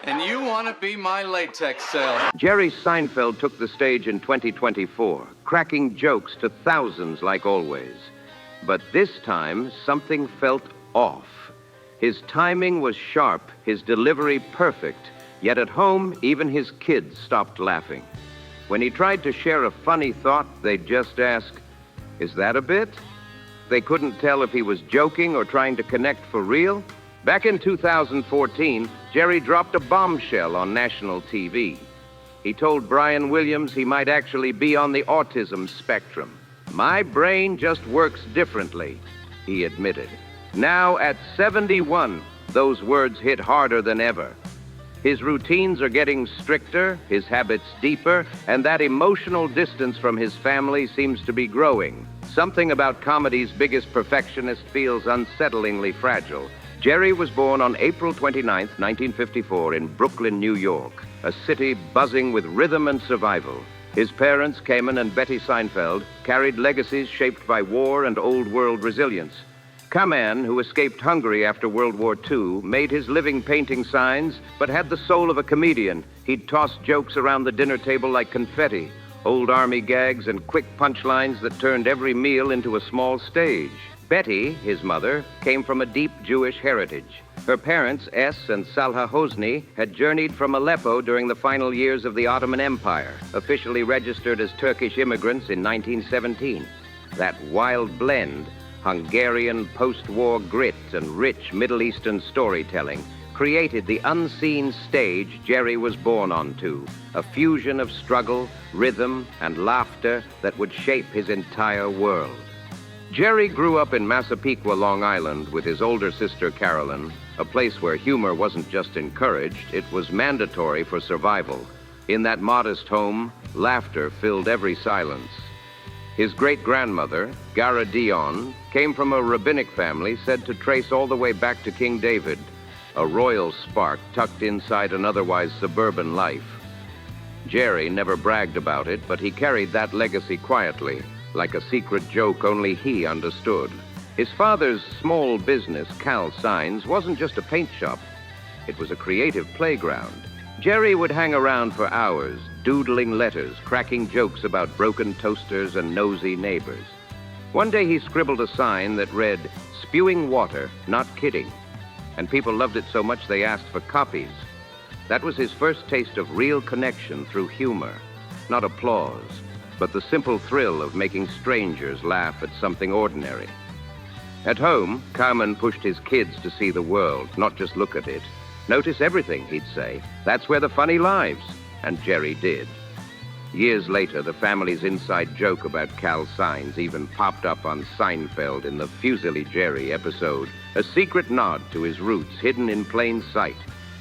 And you want to be my latex salesman. Jerry Seinfeld took the stage in 2024, cracking jokes to thousands like always. But this time, something felt off. His timing was sharp, his delivery perfect, yet at home, even his kids stopped laughing. When he tried to share a funny thought, they'd just ask, "Is that a bit?" They couldn't tell if he was joking or trying to connect for real. Back in 2014, Jerry dropped a bombshell on national TV. He told Brian Williams he might actually be on the autism spectrum. "My brain just works differently," he admitted. Now at 71, those words hit harder than ever. His routines are getting stricter, his habits deeper, and that emotional distance from his family seems to be growing. Something about comedy's biggest perfectionist feels unsettlingly fragile. Jerry was born on April 29, 1954, in Brooklyn, New York, a city buzzing with rhythm and survival. His parents, Cayman and Betty Seinfeld, carried legacies shaped by war and old-world resilience. Kaman, who escaped Hungary after World War II, made his living painting signs, but had the soul of a comedian. He'd toss jokes around the dinner table like confetti, old army gags and quick punchlines that turned every meal into a small stage. Betty, his mother, came from a deep Jewish heritage. Her parents, S. and Salha Hosni, had journeyed from Aleppo during the final years of the Ottoman Empire, officially registered as Turkish immigrants in 1917. That wild blend, Hungarian post-war grit and rich Middle Eastern storytelling, created the unseen stage Jerry was born onto, a fusion of struggle, rhythm, and laughter that would shape his entire world. Jerry grew up in Massapequa, Long Island, with his older sister, Carolyn, a place where humor wasn't just encouraged, it was mandatory for survival. In that modest home, laughter filled every silence. His great-grandmother, Gara Dion, came from a rabbinic family said to trace all the way back to King David, a royal spark tucked inside an otherwise suburban life. Jerry never bragged about it, but he carried that legacy quietly, like a secret joke only he understood. His father's small business, Cal Signs, wasn't just a paint shop. It was a creative playground. Jerry would hang around for hours, doodling letters, cracking jokes about broken toasters and nosy neighbors. One day he scribbled a sign that read, "Spewing water, not kidding." And people loved it so much they asked for copies. That was his first taste of real connection through humor. Not applause, but the simple thrill of making strangers laugh at something ordinary. At home, Carmen pushed his kids to see the world, not just look at it. "Notice everything," he'd say. "That's where the funny lives." And Jerry did. Years later, the family's inside joke about Cal Signs even popped up on Seinfeld in the Fusilli Jerry episode, a secret nod to his roots hidden in plain sight.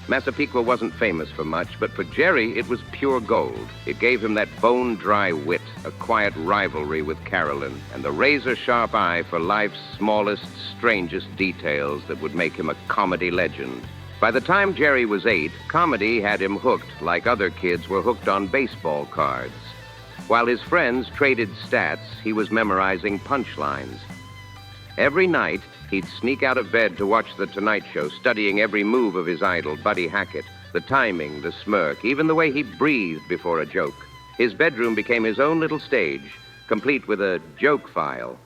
Massapequa wasn't famous for much, but for Jerry, it was pure gold. It gave him that bone-dry wit, a quiet rivalry with Carolyn, and the razor-sharp eye for life's smallest, strangest details that would make him a comedy legend. By the time Jerry was 8, comedy had him hooked like other kids were hooked on baseball cards. While his friends traded stats, he was memorizing punchlines. Every night, he'd sneak out of bed to watch The Tonight Show, studying every move of his idol, Buddy Hackett, the timing, the smirk, even the way he breathed before a joke. His bedroom became his own little stage, complete with a joke file,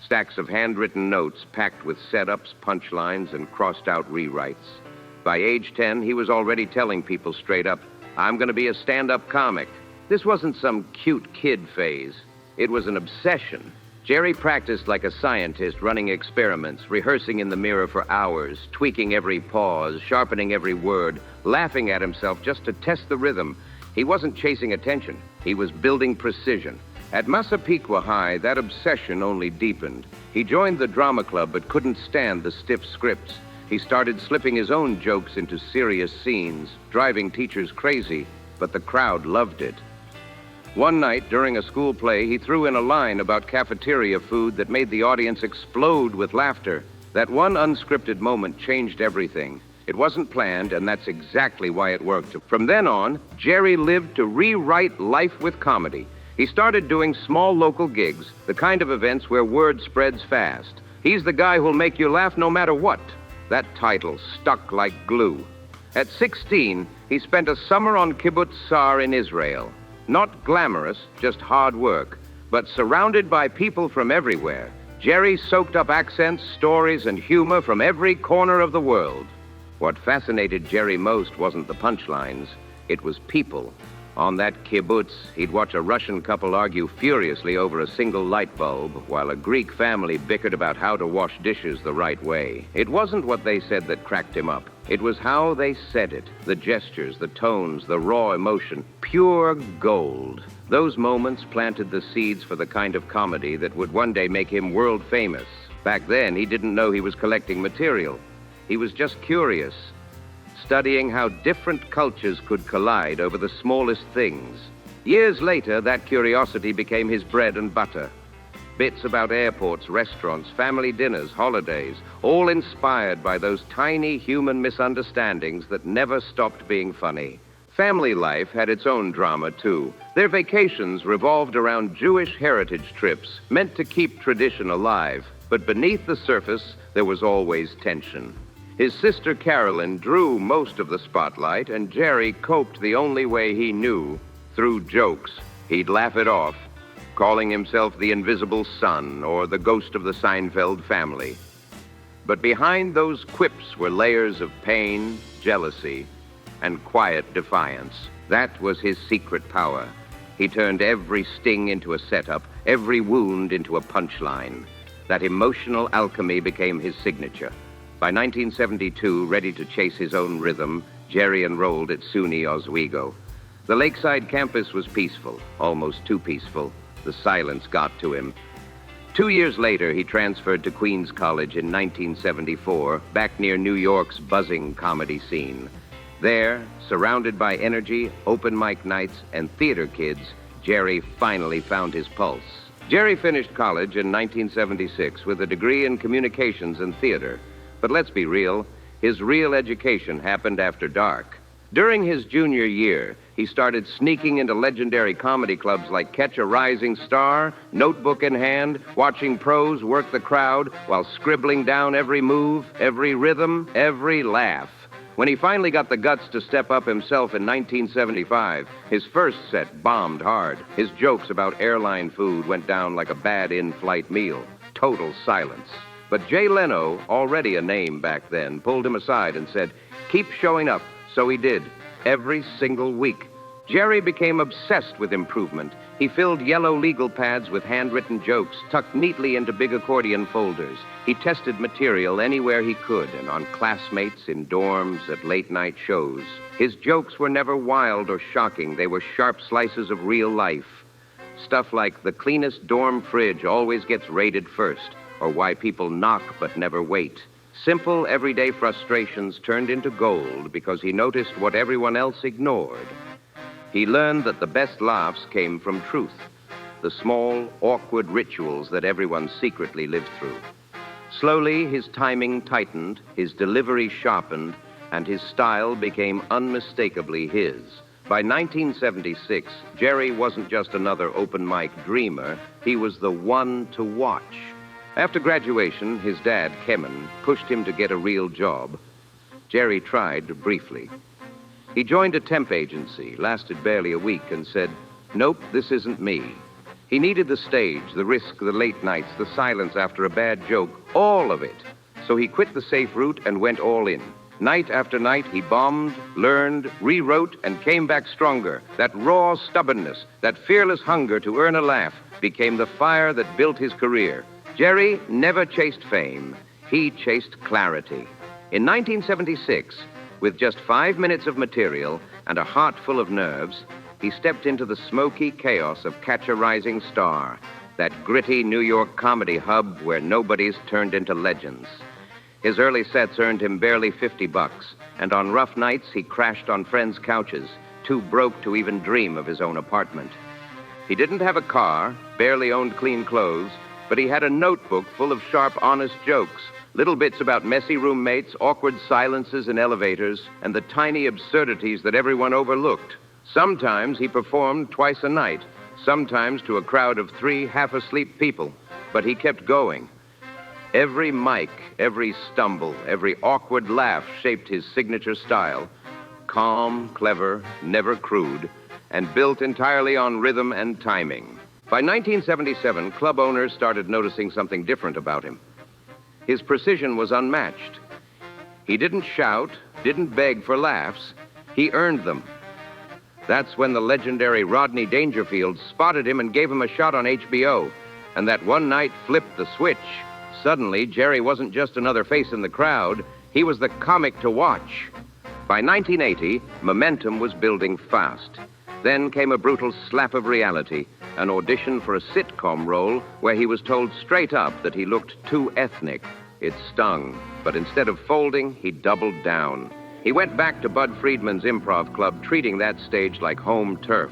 stacks of handwritten notes packed with setups, punchlines, and crossed-out rewrites. By age 10, he was already telling people straight up, "I'm going to be a stand-up comic." This wasn't some cute kid phase. It was an obsession. Jerry practiced like a scientist, running experiments, rehearsing in the mirror for hours, tweaking every pause, sharpening every word, laughing at himself just to test the rhythm. He wasn't chasing attention. He was building precision. At Massapequa High, that obsession only deepened. He joined the drama club but couldn't stand the stiff scripts. He started slipping his own jokes into serious scenes, driving teachers crazy, but the crowd loved it. One night during a school play, he threw in a line about cafeteria food that made the audience explode with laughter. That one unscripted moment changed everything. It wasn't planned, and that's exactly why it worked. From then on, Jerry lived to rewrite life with comedy. He started doing small local gigs, the kind of events where word spreads fast. He's the guy who'll make you laugh no matter what. That title stuck like glue. At 16, he spent a summer on Kibbutz Sar in Israel. Not glamorous, just hard work, but surrounded by people from everywhere. Jerry soaked up accents, stories, and humor from every corner of the world. What fascinated Jerry most wasn't the punchlines, it was people. On that kibbutz, he'd watch a Russian couple argue furiously over a single light bulb, while a Greek family bickered about how to wash dishes the right way. It wasn't what they said that cracked him up. It was how they said it, the gestures, the tones, the raw emotion. Pure gold. Those moments planted the seeds for the kind of comedy that would one day make him world famous. Back then, he didn't know he was collecting material. He was just curious, studying how different cultures could collide over the smallest things. Years later, that curiosity became his bread and butter. Bits about airports, restaurants, family dinners, holidays, all inspired by those tiny human misunderstandings that never stopped being funny. Family life had its own drama, too. Their vacations revolved around Jewish heritage trips, meant to keep tradition alive. But beneath the surface, there was always tension. His sister Carolyn drew most of the spotlight, and Jerry coped the only way he knew, through jokes. He'd laugh it off, calling himself the invisible son or the ghost of the Seinfeld family. But behind those quips were layers of pain, jealousy, and quiet defiance. That was his secret power. He turned every sting into a setup, every wound into a punchline. That emotional alchemy became his signature. By 1972, ready to chase his own rhythm, Jerry enrolled at SUNY Oswego. The lakeside campus was peaceful, almost too peaceful. The silence got to him. 2 years later, he transferred to Queens College in 1974, back near New York's buzzing comedy scene. There, surrounded by energy, open mic nights, and theater kids, Jerry finally found his pulse. Jerry finished college in 1976 with a degree in communications and theater. But let's be real, his real education happened after dark. During his junior year, he started sneaking into legendary comedy clubs like Catch a Rising Star, notebook in hand, watching pros work the crowd while scribbling down every move, every rhythm, every laugh. When he finally got the guts to step up himself in 1975, his first set bombed hard. His jokes about airline food went down like a bad in-flight meal. Total silence. But Jay Leno, already a name back then, pulled him aside and said, "Keep showing up." So he did, every single week. Jerry became obsessed with improvement. He filled yellow legal pads with handwritten jokes, tucked neatly into big accordion folders. He tested material anywhere he could, and on classmates, in dorms, at late-night shows. His jokes were never wild or shocking. They were sharp slices of real life. Stuff like the cleanest dorm fridge always gets raided first, or why people knock but never wait. Simple, everyday frustrations turned into gold because he noticed what everyone else ignored. He learned that the best laughs came from truth, the small, awkward rituals that everyone secretly lived through. Slowly, his timing tightened, his delivery sharpened, and his style became unmistakably his. By 1976, Jerry wasn't just another open mic dreamer, he was the one to watch. After graduation, his dad, Kemen, pushed him to get a real job. Jerry tried briefly. He joined a temp agency, lasted barely a week, and said, "Nope, this isn't me." He needed the stage, the risk, the late nights, the silence after a bad joke, all of it. So he quit the safe route and went all in. Night after night, he bombed, learned, rewrote, and came back stronger. That raw stubbornness, that fearless hunger to earn a laugh, became the fire that built his career. Jerry never chased fame. He chased clarity. In 1976, with just 5 minutes of material and a heart full of nerves, he stepped into the smoky chaos of Catch a Rising Star, that gritty New York comedy hub where nobodies turned into legends. His early sets earned him barely $50, and on rough nights, he crashed on friends' couches, too broke to even dream of his own apartment. He didn't have a car, barely owned clean clothes, but he had a notebook full of sharp, honest jokes, little bits about messy roommates, awkward silences in elevators, and the tiny absurdities that everyone overlooked. Sometimes he performed twice a night, sometimes to a crowd of 3 half-asleep people, but he kept going. Every mic, every stumble, every awkward laugh shaped his signature style, calm, clever, never crude, and built entirely on rhythm and timing. By 1977, club owners started noticing something different about him. His precision was unmatched. He didn't shout, didn't beg for laughs. He earned them. That's when the legendary Rodney Dangerfield spotted him and gave him a shot on HBO. And that one night flipped the switch. Suddenly, Jerry wasn't just another face in the crowd. He was the comic to watch. By 1980, momentum was building fast. Then came a brutal slap of reality, an audition for a sitcom role where he was told straight up that he looked too ethnic. It stung, but instead of folding, he doubled down. He went back to Bud Friedman's improv club, treating that stage like home turf.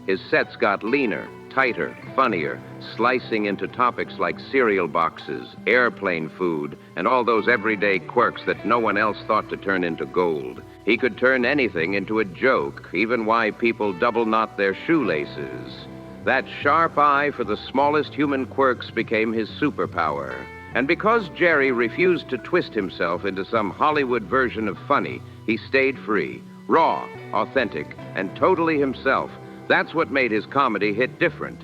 His sets got leaner, tighter, funnier, slicing into topics like cereal boxes, airplane food, and all those everyday quirks that no one else thought to turn into gold. He could turn anything into a joke, even why people double knot their shoelaces. That sharp eye for the smallest human quirks became his superpower. And because Jerry refused to twist himself into some Hollywood version of funny, he stayed free, raw, authentic, and totally himself. That's what made his comedy hit different.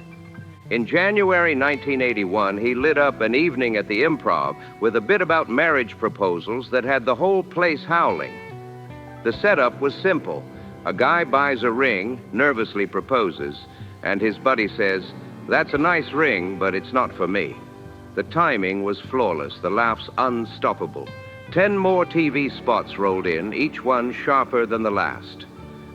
In January 1981, he lit up an evening at the Improv with a bit about marriage proposals that had the whole place howling. The setup was simple. A guy buys a ring, nervously proposes, and his buddy says, "That's a nice ring, but it's not for me." The timing was flawless, the laughs unstoppable. 10 more TV spots rolled in, each one sharper than the last.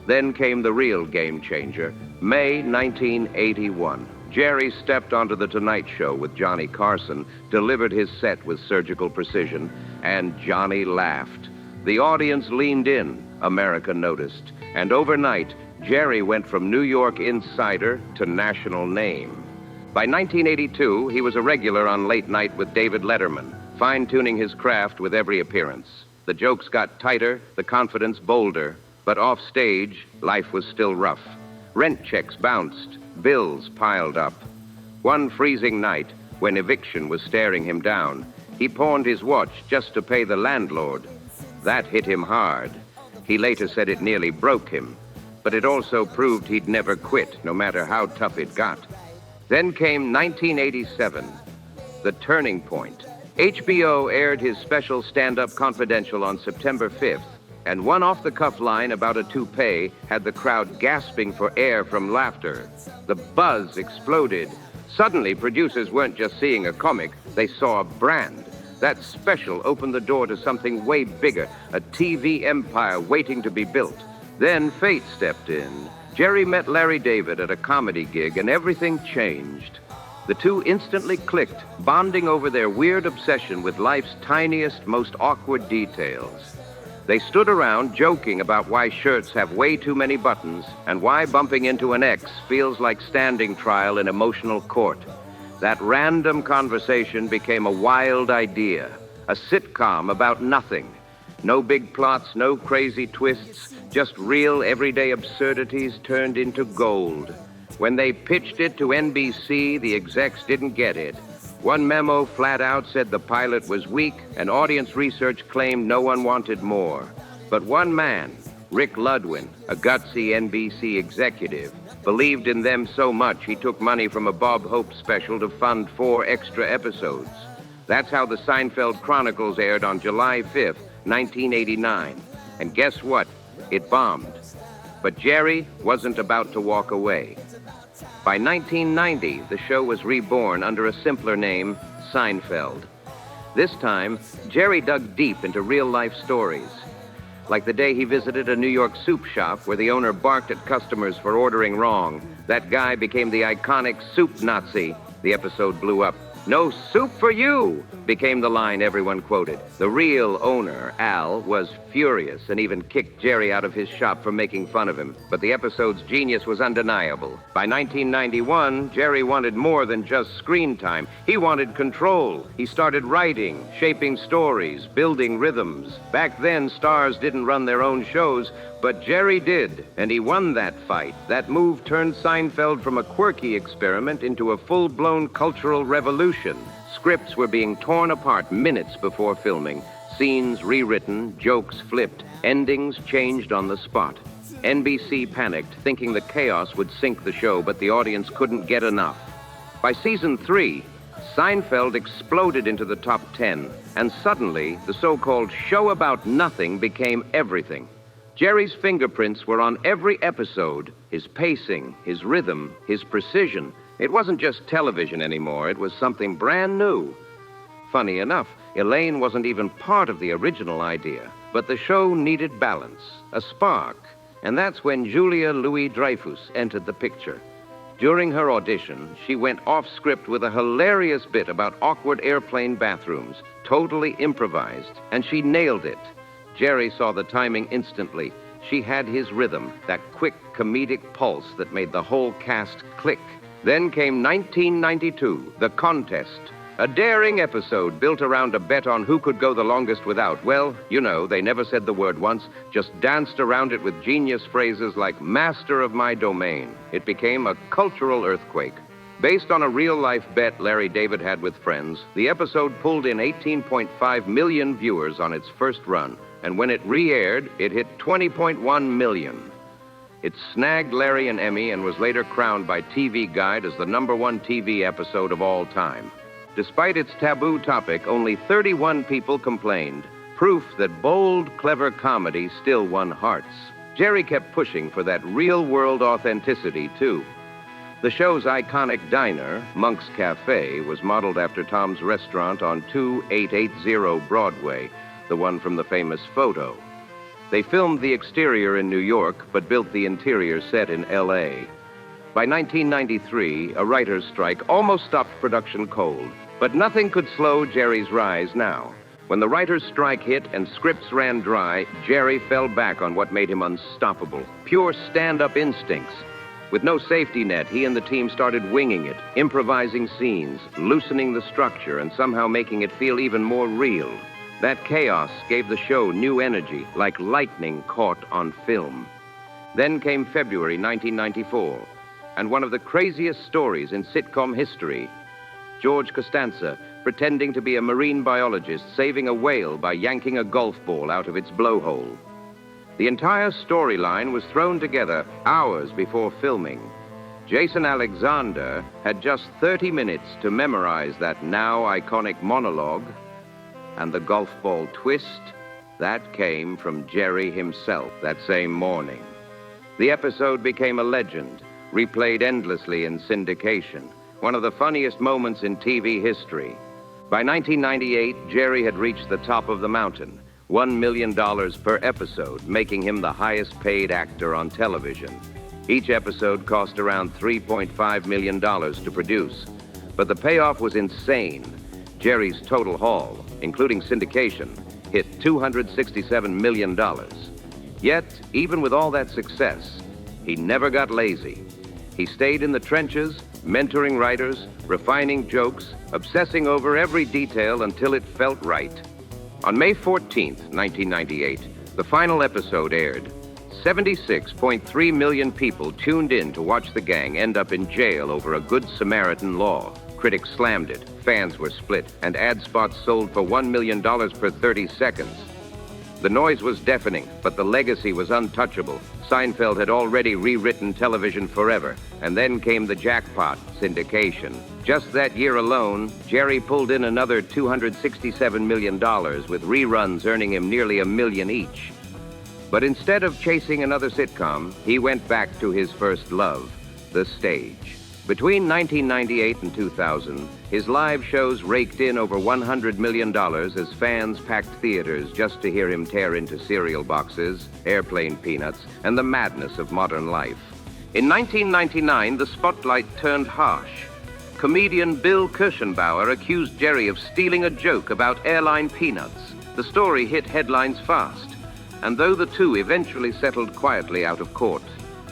Then came the real game changer, May 1981. Jerry stepped onto The Tonight Show with Johnny Carson, delivered his set with surgical precision, and Johnny laughed. The audience leaned in, America noticed, and overnight, Jerry went from New York insider to national name. By 1982, he was a regular on Late Night with David Letterman, fine-tuning his craft with every appearance. The jokes got tighter, the confidence bolder, but off stage, life was still rough. Rent checks bounced, bills piled up. One freezing night, when eviction was staring him down, he pawned his watch just to pay the landlord. That hit him hard. He later said it nearly broke him, but it also proved he'd never quit, no matter how tough it got. Then came 1987, the turning point. HBO aired his special stand-up Confidential on September 5th, and one off-the-cuff line about a toupee had the crowd gasping for air from laughter. The buzz exploded. Suddenly, producers weren't just seeing a comic, they saw a brand. That special opened the door to something way bigger, a TV empire waiting to be built. Then fate stepped in. Jerry met Larry David at a comedy gig, and everything changed. The two instantly clicked, bonding over their weird obsession with life's tiniest, most awkward details. They stood around joking about why shirts have way too many buttons and why bumping into an ex feels like standing trial in emotional court. That random conversation became a wild idea, a sitcom about nothing. No big plots, no crazy twists, just real everyday absurdities turned into gold. When they pitched it to NBC, the execs didn't get it. One memo flat out said the pilot was weak, and audience research claimed no one wanted more. But one man, Rick Ludwin, a gutsy NBC executive, believed in them so much he took money from a Bob Hope special to fund 4 extra episodes. That's how the Seinfeld Chronicles aired on July 5th, 1989. And guess what? It bombed. But Jerry wasn't about to walk away. By 1990, the show was reborn under a simpler name, Seinfeld. This time, Jerry dug deep into real-life stories. Like the day he visited a New York soup shop where the owner barked at customers for ordering wrong. That guy became the iconic soup Nazi. The episode blew up. "No soup for you," became the line everyone quoted. The real owner, Al, was furious and even kicked Jerry out of his shop for making fun of him. But the episode's genius was undeniable. By 1991, Jerry wanted more than just screen time. He wanted control. He started writing, shaping stories, building rhythms. Back then, stars didn't run their own shows, but Jerry did, and he won that fight. That move turned Seinfeld from a quirky experiment into a full-blown cultural revolution. Scripts were being torn apart minutes before filming. Scenes rewritten, jokes flipped, endings changed on the spot. NBC panicked, thinking the chaos would sink the show, but the audience couldn't get enough. By season 3, Seinfeld exploded into the top 10, and suddenly the so-called show about nothing became everything. Jerry's fingerprints were on every episode, his pacing, his rhythm, his precision. It wasn't just television anymore, it was something brand new. Funny enough, Elaine wasn't even part of the original idea, but the show needed balance, a spark, and that's when Julia Louis-Dreyfus entered the picture. During her audition, she went off script with a hilarious bit about awkward airplane bathrooms, totally improvised, and she nailed it. Jerry saw the timing instantly. She had his rhythm, that quick comedic pulse that made the whole cast click. Then came 1992, The Contest, a daring episode built around a bet on who could go the longest without. Well, you know, they never said the word once, just danced around it with genius phrases like master of my domain. It became a cultural earthquake. Based on a real-life bet Larry David had with friends, the episode pulled in 18.5 million viewers on its first run, and when it re-aired, it hit 20.1 million. It snagged Larry an Emmy and was later crowned by TV Guide as the #1 TV episode of all time. Despite its taboo topic, only 31 people complained. Proof that bold, clever comedy still won hearts. Jerry kept pushing for that real-world authenticity, too. The show's iconic diner, Monk's Cafe, was modeled after Tom's Restaurant on 2880 Broadway, the one from the famous photo. They filmed the exterior in New York, but built the interior set in L.A. By 1993, a writer's strike almost stopped production cold. But nothing could slow Jerry's rise now. When the writer's strike hit and scripts ran dry, Jerry fell back on what made him unstoppable. Pure stand-up instincts. With no safety net, he and the team started winging it, improvising scenes, loosening the structure, and somehow making it feel even more real. That chaos gave the show new energy, like lightning caught on film. Then came February 1994, and one of the craziest stories in sitcom history. George Costanza, pretending to be a marine biologist, saving a whale by yanking a golf ball out of its blowhole. The entire storyline was thrown together hours before filming. Jason Alexander had just 30 minutes to memorize that now iconic monologue, and the golf ball twist, that came from Jerry himself that same morning. The episode became a legend, replayed endlessly in syndication. One of the funniest moments in TV history. By 1998, Jerry had reached the top of the mountain, $1 million per episode, making him the highest-paid actor on television. Each episode cost around $3.5 million to produce, but the payoff was insane. Jerry's total haul, including syndication, hit $267 million. Yet, even with all that success, he never got lazy. He stayed in the trenches, mentoring writers, refining jokes, obsessing over every detail until it felt right. On May 14th, 1998, the final episode aired. 76.3 million people tuned in to watch the gang end up in jail over a Good Samaritan law. Critics slammed it, fans were split, and ad spots sold for $1 million per 30 seconds. The noise was deafening, but the legacy was untouchable. Seinfeld had already rewritten television forever, and then came the jackpot, syndication. Just that year alone, Jerry pulled in another $267 million, with reruns earning him nearly $1 million each. But instead of chasing another sitcom, he went back to his first love, the stage. Between 1998 and 2000, his live shows raked in over $100 million as fans packed theaters just to hear him tear into cereal boxes, airplane peanuts, and the madness of modern life. In 1999, the spotlight turned harsh. Comedian Bill Kirschenbauer accused Jerry of stealing a joke about airline peanuts. The story hit headlines fast, and though the two eventually settled quietly out of court,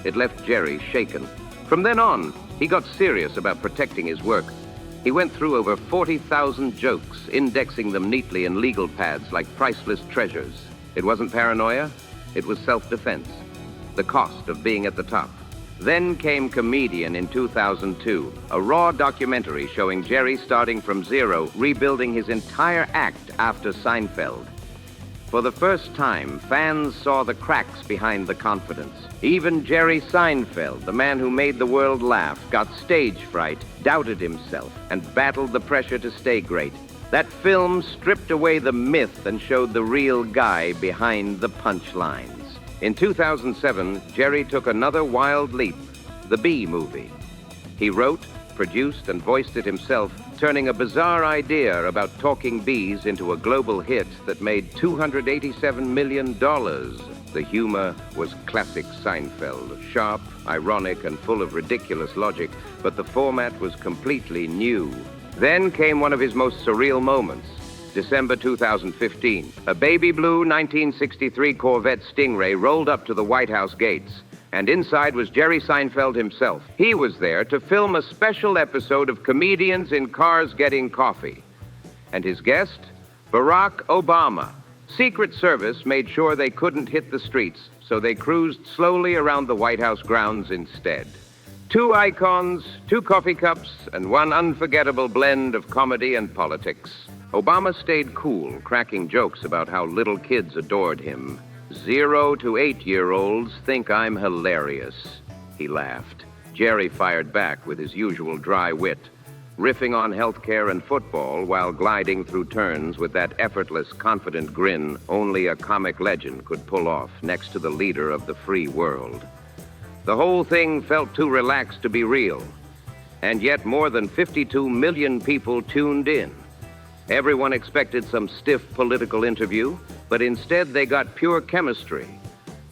it left Jerry shaken. From then on, he got serious about protecting his work. He went through over 40,000 jokes, indexing them neatly in legal pads like priceless treasures. It wasn't paranoia, it was self-defense. The cost of being at the top. Then came Comedian in 2002, a raw documentary showing Jerry starting from zero, rebuilding his entire act after Seinfeld. For the first time, fans saw the cracks behind the confidence. Even Jerry Seinfeld, the man who made the world laugh, got stage fright, doubted himself, and battled the pressure to stay great. That film stripped away the myth and showed the real guy behind the punchlines. In 2007, Jerry took another wild leap, the Bee Movie. He wrote, produced, and voiced it himself, turning a bizarre idea about talking bees into a global hit that made $287 million. The humor was classic Seinfeld, sharp, ironic, and full of ridiculous logic, but the format was completely new. Then came one of his most surreal moments. December 2015. A baby blue 1963 Corvette Stingray rolled up to the White House gates, and inside was Jerry Seinfeld himself. He was there to film a special episode of Comedians in Cars Getting Coffee. And his guest? Barack Obama. Secret Service made sure they couldn't hit the streets, so they cruised slowly around the White House grounds instead. Two icons, two coffee cups, and one unforgettable blend of comedy and politics. Obama stayed cool, cracking jokes about how little kids adored him. 0 to 8-year-olds think I'm hilarious. He laughed. Jerry fired back with his usual dry wit, riffing on healthcare and football while gliding through turns with that effortless, confident grin only a comic legend could pull off next to the leader of the free world. The whole thing felt too relaxed to be real, and yet more than 52 million people tuned in. Everyone expected some stiff political interview, but instead they got pure chemistry.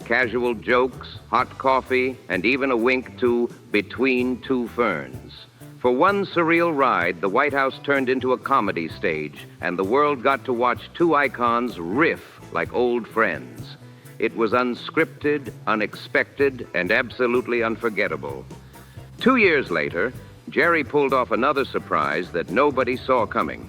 Casual jokes, hot coffee, and even a wink to Between Two Ferns. For one surreal ride, the White House turned into a comedy stage, and the world got to watch two icons riff like old friends. It was unscripted, unexpected, and absolutely unforgettable. 2 years later, Jerry pulled off another surprise that nobody saw coming.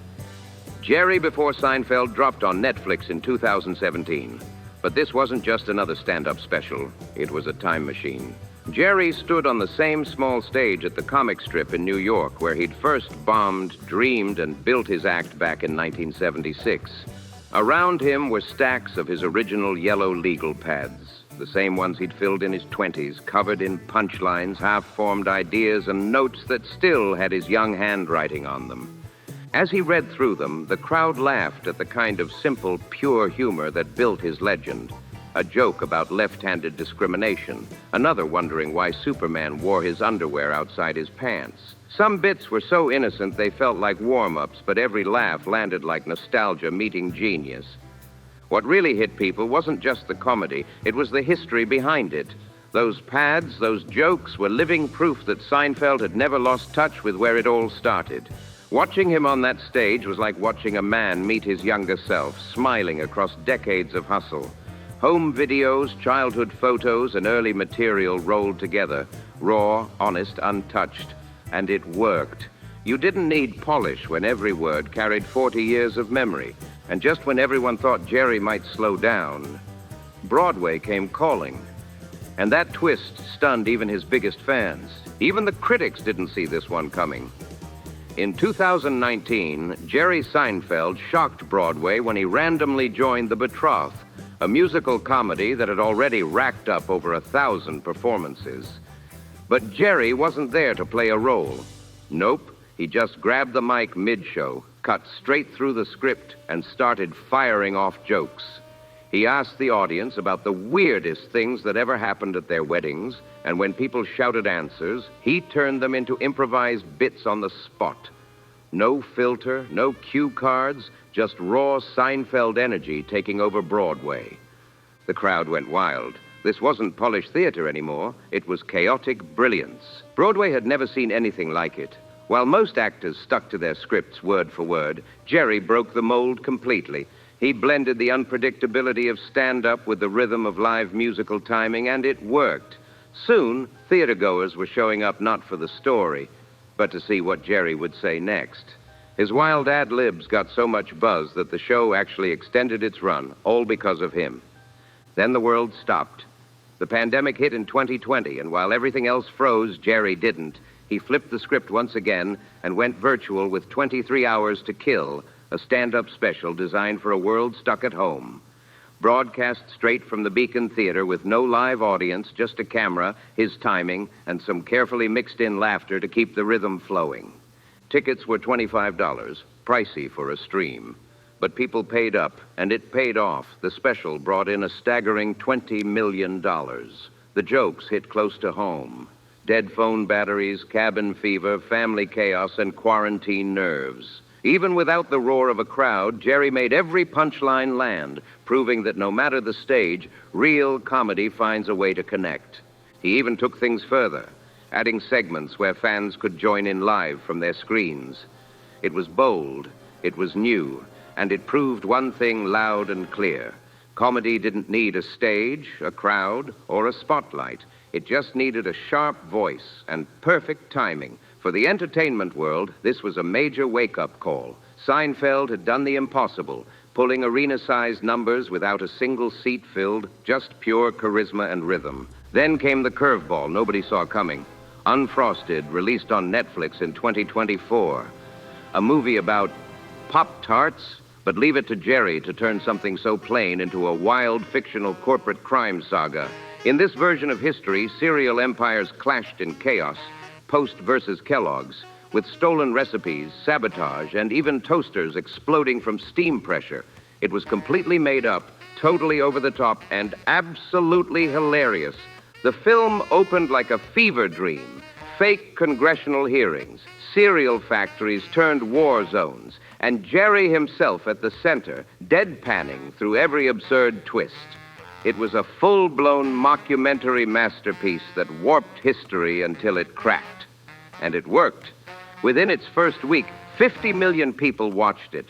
Jerry Before Seinfeld dropped on Netflix in 2017. But this wasn't just another stand-up special. It was a time machine. Jerry stood on the same small stage at the comic strip in New York where he'd first bombed, dreamed, and built his act back in 1976. Around him were stacks of his original yellow legal pads, the same ones he'd filled in his 20s, covered in punchlines, half-formed ideas, and notes that still had his young handwriting on them. As he read through them, the crowd laughed at the kind of simple, pure humor that built his legend. A joke about left-handed discrimination, another wondering why Superman wore his underwear outside his pants. Some bits were so innocent they felt like warm-ups, but every laugh landed like nostalgia meeting genius. What really hit people wasn't just the comedy, it was the history behind it. Those pads, those jokes were living proof that Seinfeld had never lost touch with where it all started. Watching him on that stage was like watching a man meet his younger self, smiling across decades of hustle. Home videos, childhood photos, and early material rolled together, raw, honest, untouched. And it worked. You didn't need polish when every word carried 40 years of memory. And just when everyone thought Jerry might slow down, Broadway came calling. And that twist stunned even his biggest fans. Even the critics didn't see this one coming. In 2019, Jerry Seinfeld shocked Broadway when he randomly joined The Betrothed, a musical comedy that had already racked up over 1,000 performances. But Jerry wasn't there to play a role. Nope, he just grabbed the mic mid-show, cut straight through the script, and started firing off jokes. He asked the audience about the weirdest things that ever happened at their weddings, and when people shouted answers, he turned them into improvised bits on the spot. No filter, no cue cards, just raw Seinfeld energy taking over Broadway. The crowd went wild. This wasn't polished theater anymore. It was chaotic brilliance. Broadway had never seen anything like it. While most actors stuck to their scripts word for word, Jerry broke the mold completely. He blended the unpredictability of stand-up with the rhythm of live musical timing, and it worked. Soon, theatergoers were showing up not for the story, but to see what Jerry would say next. His wild ad-libs got so much buzz that the show actually extended its run, all because of him. Then the world stopped. The pandemic hit in 2020, and while everything else froze, Jerry didn't. He flipped the script once again and went virtual with 23 Hours to Kill, a stand-up special designed for a world stuck at home. broadcast straight from the Beacon Theater with no live audience, just a camera, his timing, and some carefully mixed-in laughter to keep the rhythm flowing. Tickets were $25, pricey for a stream. But people paid up, and it paid off. The special brought in a staggering $20 million. The jokes hit close to home. Dead phone batteries, cabin fever, family chaos, and quarantine nerves. Even without the roar of a crowd, Jerry made every punchline land, proving that no matter the stage, real comedy finds a way to connect. He even took things further, adding segments where fans could join in live from their screens. It was bold, it was new, and it proved one thing loud and clear. Comedy didn't need a stage, a crowd, or a spotlight. It just needed a sharp voice and perfect timing. For the entertainment world, this was a major wake-up call. Seinfeld had done the impossible, pulling arena-sized numbers without a single seat filled, just pure charisma and rhythm. Then came the curveball nobody saw coming. Unfrosted, released on Netflix in 2024. A movie about Pop-Tarts, but leave it to Jerry to turn something so plain into a wild, fictional corporate crime saga. In this version of history, cereal empires clashed in chaos, Post versus Kellogg's, with stolen recipes, sabotage, and even toasters exploding from steam pressure. It was completely made up, totally over the top, and absolutely hilarious. The film opened like a fever dream. Fake congressional hearings, cereal factories turned war zones, and Jerry himself at the center, deadpanning through every absurd twist. It was a full-blown mockumentary masterpiece that warped history until it cracked. And it worked. Within its first week, 50 million people watched it.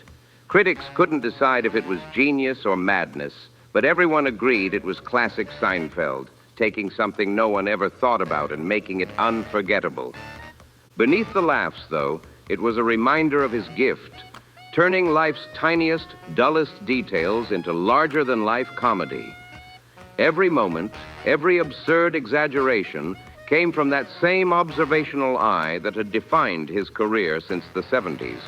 Critics couldn't decide if it was genius or madness, but everyone agreed it was classic Seinfeld, taking something no one ever thought about and making it unforgettable. Beneath the laughs, though, it was a reminder of his gift, turning life's tiniest, dullest details into larger-than-life comedy. Every moment, every absurd exaggeration came from that same observational eye that had defined his career since the 70s.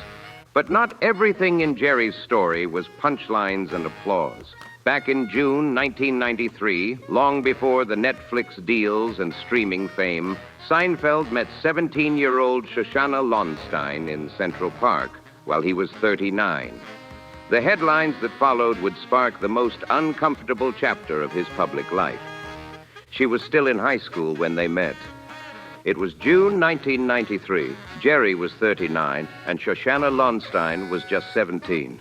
But not everything in Jerry's story was punchlines and applause. Back in June 1993, long before the Netflix deals and streaming fame, Seinfeld met 17-year-old Shoshana Lonstein in Central Park while he was 39. The headlines that followed would spark the most uncomfortable chapter of his public life. She was still in high school when they met. It was June 1993. Jerry was 39, and Shoshana Lonstein was just 17.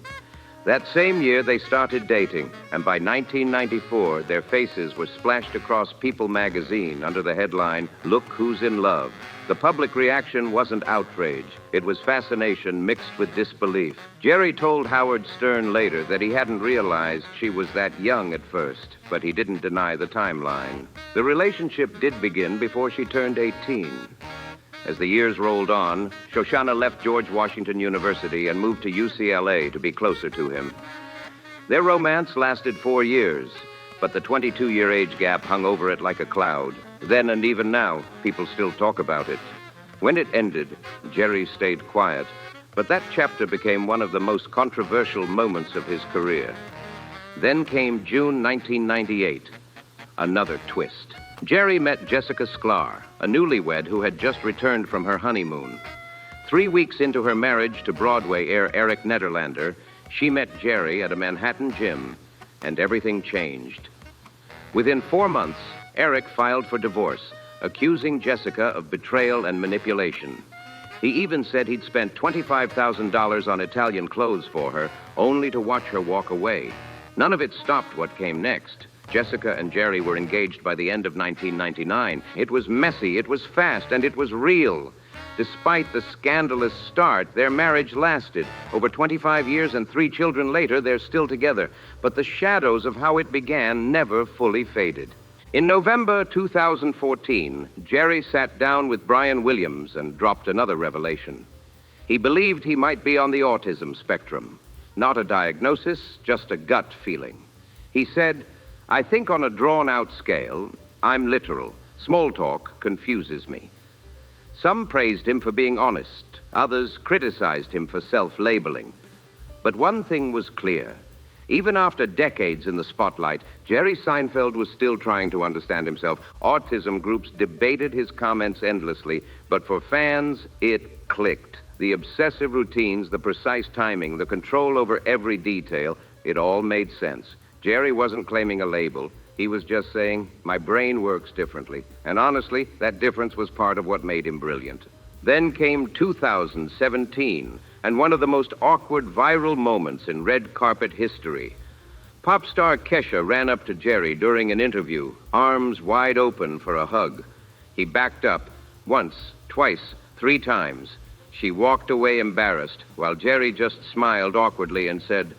That same year, they started dating, and by 1994, their faces were splashed across People magazine under the headline, "Look Who's in Love." The public reaction wasn't outrage. It was fascination mixed with disbelief. Jerry told Howard Stern later that he hadn't realized she was that young at first, but he didn't deny the timeline. The relationship did begin before she turned 18. As the years rolled on, Shoshana left George Washington University and moved to UCLA to be closer to him. Their romance lasted 4 years, but the 22-year age gap hung over it like a cloud. Then and even now, people still talk about it. When it ended, Jerry stayed quiet, but that chapter became one of the most controversial moments of his career. Then came June 1998, another twist. Jerry met Jessica Sklar, a newlywed who had just returned from her honeymoon. 3 weeks into her marriage to Broadway heir Eric Nederlander, she met Jerry at a Manhattan gym, and everything changed. Within 4 months, Eric filed for divorce, accusing Jessica of betrayal and manipulation. He even said he'd spent $25,000 on Italian clothes for her, only to watch her walk away. None of it stopped what came next. Jessica and Jerry were engaged by the end of 1999. It was messy, it was fast, and it was real. Despite the scandalous start, their marriage lasted. Over 25 years and 3 children later, they're still together. But the shadows of how it began never fully faded. In November 2014, Jerry sat down with Brian Williams and dropped another revelation. He believed he might be on the autism spectrum. Not a diagnosis, just a gut feeling. He said, "I think on a drawn-out scale, I'm literal. Small talk confuses me." Some praised him for being honest. Others criticized him for self-labeling. But one thing was clear. Even after decades in the spotlight, Jerry Seinfeld was still trying to understand himself. Autism groups debated his comments endlessly, but for fans, it clicked. The obsessive routines, the precise timing, the control over every detail, it all made sense. Jerry wasn't claiming a label. He was just saying, my brain works differently. And honestly, that difference was part of what made him brilliant. Then came 2017, and one of the most awkward viral moments in red carpet history. Pop star Kesha ran up to Jerry during an interview, arms wide open for a hug. He backed up once, twice, 3 times. She walked away embarrassed, while Jerry just smiled awkwardly and said,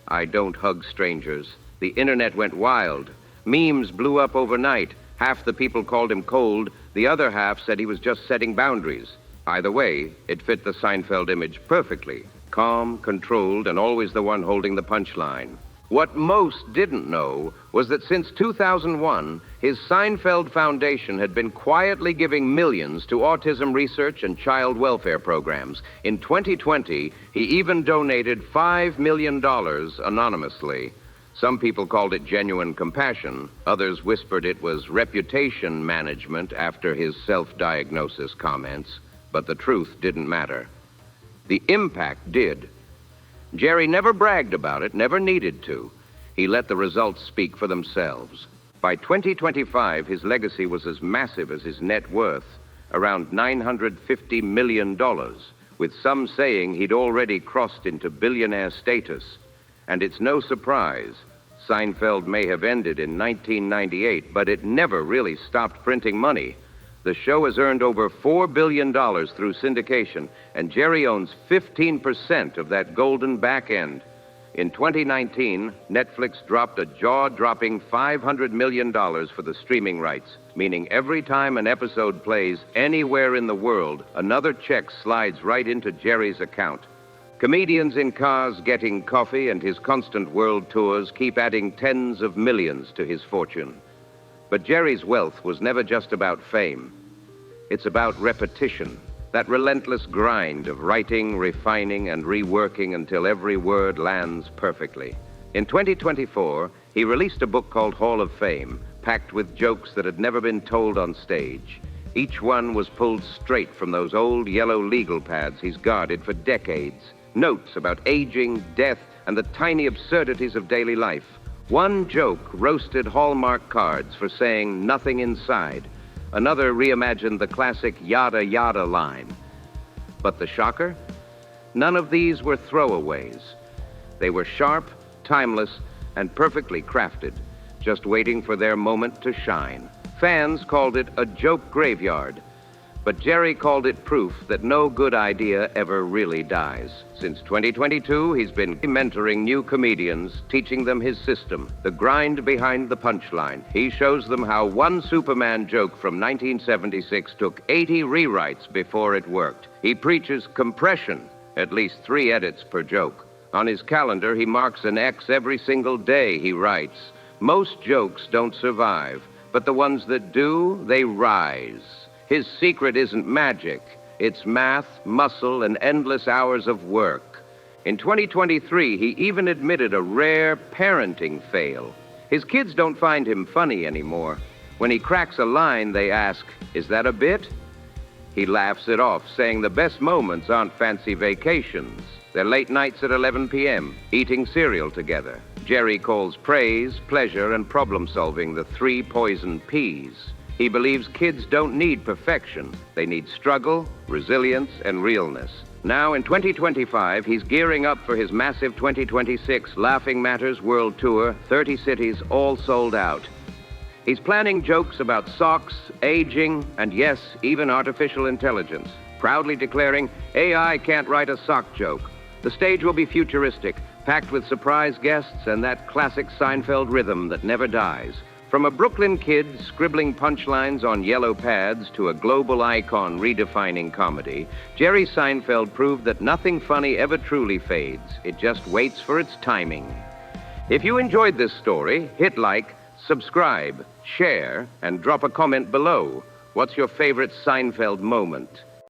I don't hug strangers. The internet went wild. Memes blew up overnight. Half the people called him cold. The other half said he was just setting boundaries. Either way, it fit the Seinfeld image perfectly. Calm, controlled, and always the one holding the punchline. What most didn't know was that since 2001, his Seinfeld Foundation had been quietly giving millions to autism research and child welfare programs. In 2020, he even donated $5 million anonymously. Some people called it genuine compassion. Others whispered it was reputation management after his self-diagnosis comments. But the truth didn't matter. The impact did. Jerry never bragged about it, never needed to. He let the results speak for themselves. By 2025, his legacy was as massive as his net worth, around $950 million, with some saying he'd already crossed into billionaire status. And it's no surprise. Seinfeld may have ended in 1998, but it never really stopped printing money. The show has earned over $4 billion through syndication, and Jerry owns 15% of that golden back end. In 2019, Netflix dropped a jaw-dropping $500 million for the streaming rights, meaning every time an episode plays anywhere in the world, another check slides right into Jerry's account. Comedians in cars getting coffee and his constant world tours keep adding tens of millions to his fortune. But Jerry's wealth was never just about fame. It's about repetition, that relentless grind of writing, refining, and reworking until every word lands perfectly. In 2024, he released a book called Hall of Fame, packed with jokes that had never been told on stage. Each one was pulled straight from those old yellow legal pads he's guarded for decades. Notes about aging, death, and the tiny absurdities of daily life. One joke roasted Hallmark cards for saying nothing inside. Another reimagined the classic yada yada line. But the shocker? None of these were throwaways. They were sharp, timeless, and perfectly crafted, just waiting for their moment to shine. Fans called it a joke graveyard, but Jerry called it proof that no good idea ever really dies. Since 2022, he's been mentoring new comedians, teaching them his system, the grind behind the punchline. He shows them how one Superman joke from 1976 took 80 rewrites before it worked. He preaches compression, at least 3 edits per joke. On his calendar, he marks an X every single day, he writes. Most jokes don't survive, but the ones that do, they rise. His secret isn't magic. It's math, muscle, and endless hours of work. In 2023, he even admitted a rare parenting fail. His kids don't find him funny anymore. When he cracks a line, they ask, "Is that a bit?" He laughs it off, saying the best moments aren't fancy vacations. They're late nights at 11 p.m., eating cereal together. Jerry calls praise, pleasure, and problem-solving the 3 poison Ps. He believes kids don't need perfection. They need struggle, resilience, and realness. Now, in 2025, he's gearing up for his massive 2026 Laughing Matters World Tour, 30 cities all sold out. He's planning jokes about socks, aging, and yes, even artificial intelligence, proudly declaring, AI can't write a sock joke. The stage will be futuristic, packed with surprise guests and that classic Seinfeld rhythm that never dies. From a Brooklyn kid scribbling punchlines on yellow pads to a global icon redefining comedy, Jerry Seinfeld proved that nothing funny ever truly fades. It just waits for its timing. If you enjoyed this story, hit like, subscribe, share, and drop a comment below. What's your favorite Seinfeld moment?